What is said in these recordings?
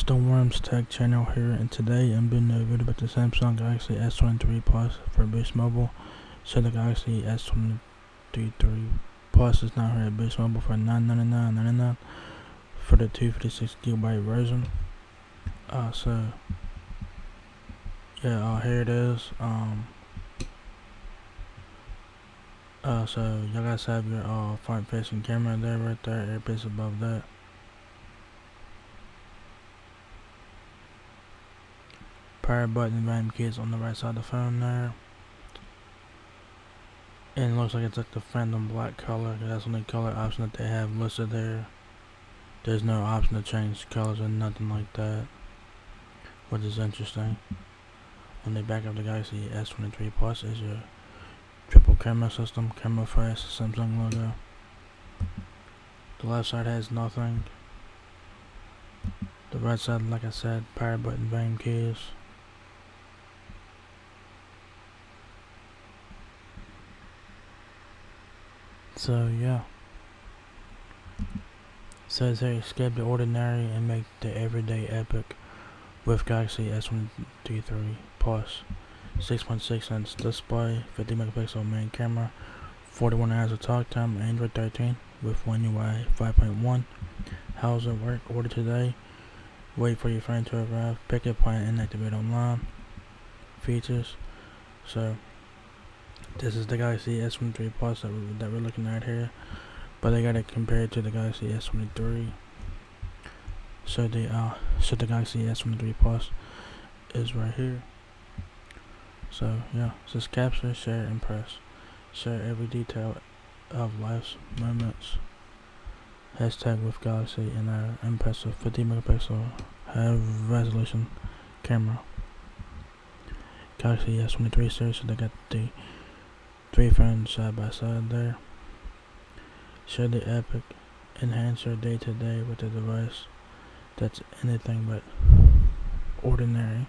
Stormworms Tech channel here, and today I'm doing a video about the Samsung Galaxy S23 Plus for Boost Mobile. So the Galaxy S23 Plus is now here at Boost Mobile for $999.99 for the 256GB version. Here it is. So y'all guys have your front-facing camera there, right there, airpiece above that. Power button, RAM keys on the right side of the phone there. And it looks like it's like the Phantom Black color. That's the only color option that they have listed there. There's no option to change colors or nothing like that, which is interesting. On the back of the Galaxy S23 Plus is your triple camera system, camera first, Samsung logo. The left side has nothing. The right side, like I said, power button, RAM keys. So yeah, says here, escape the ordinary and make the everyday epic with Galaxy S23 Plus. 6.6-inch display, 50 megapixel main camera, 41 hours of talk time, Android 13 with One UI 5.1. How does it work? Order today, wait for your friend to arrive, pick a plan and activate online. Features. So this is the Galaxy S23 Plus that we're looking at here, but they got it compared to the Galaxy S23. So the Galaxy S23 Plus is right here. So yeah, it says capture, share, impress. Share every detail of life's moments. Hashtag with Galaxy and our impressive 50 megapixel high resolution camera. Galaxy S23 series, so they got the three phones side by side there. Share the epic. Enhance your day to day with a device that's anything but ordinary.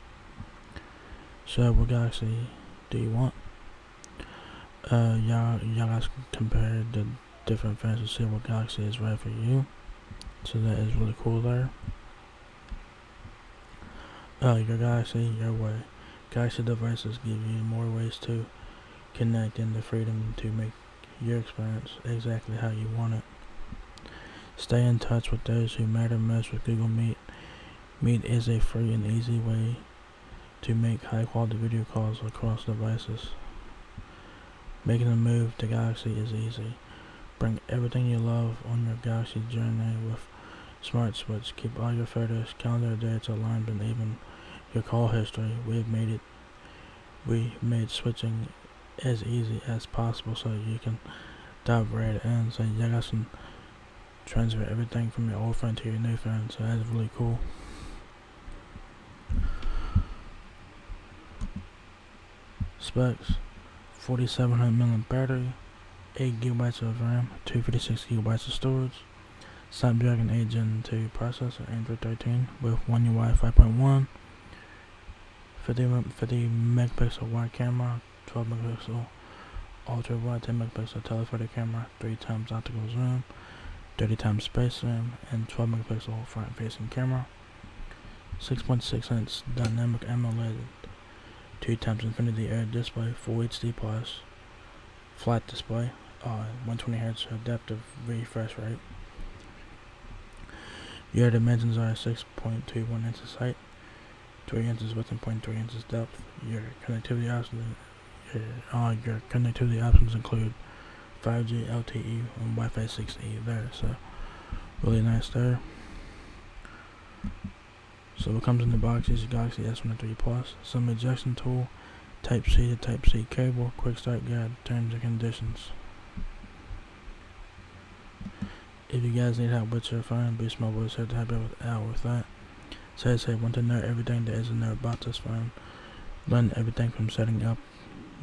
So what Galaxy do you want? Y'all guys compare the different phones to see what Galaxy is right for you. So that is really cool there. Your Galaxy, your way. Galaxy devices give you more ways to connect and the freedom to make your experience exactly how you want it. Stay in touch with those who matter most with Google Meet. Meet is a free and easy way to make high quality video calls across devices. Making a move to Galaxy is easy. Bring everything you love on your Galaxy journey with Smart Switch. Keep all your photos, calendar dates aligned, and even your call history. We made switching as easy as possible so you can dive right in. So you guys can transfer everything from your old phone to your new phone. So that's really cool. Specs: 4700 mAh battery, 8GB of RAM, 256GB of storage, Snapdragon 8 Gen 2 processor, Android 13 with One UI 5.1, 50 megapixel wide camera, 12 megapixel ultra wide, 10 megapixel telephoto camera, 3 times optical zoom, 30 times space zoom, and 12 megapixel front facing camera. 6.6-inch dynamic AMOLED 2 times Infinity Air display, Full HD plus, flat display, 120Hz adaptive refresh rate. Your dimensions are 6.21 inches height, 3 inches width, and 0.3 inches depth. Your connectivity options include 5G, LTE, and Wi-Fi 6E there. So really nice there. So what comes in the box is your Galaxy S23 Plus, some ejection tool, Type-C to Type-C cable, quick start guide, terms and conditions. If you guys need help with your phone, Boost Mobile is here to help you out with that. So I want to know everything there is to know about this phone. Learn everything from setting up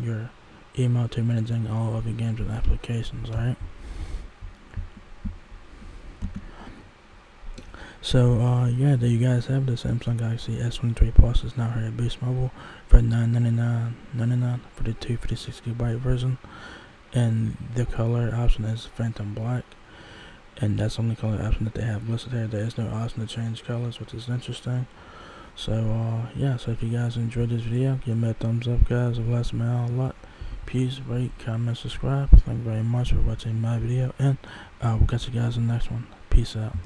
your email to managing all of your games and applications, alright? So there you guys have the Samsung Galaxy S23 Plus is now here at Boost Mobile for $999.99 for the 256GB version, and the color option is Phantom Black. and that's the only color option that they have listed here. There is no option to change colors, which is interesting. So yeah, so if you guys enjoyed this video, give me a thumbs up, guys. It bless me out a lot. Peace, rate, comment, subscribe. Thank you very much for watching my video, and we'll catch you guys in the next one. Peace out.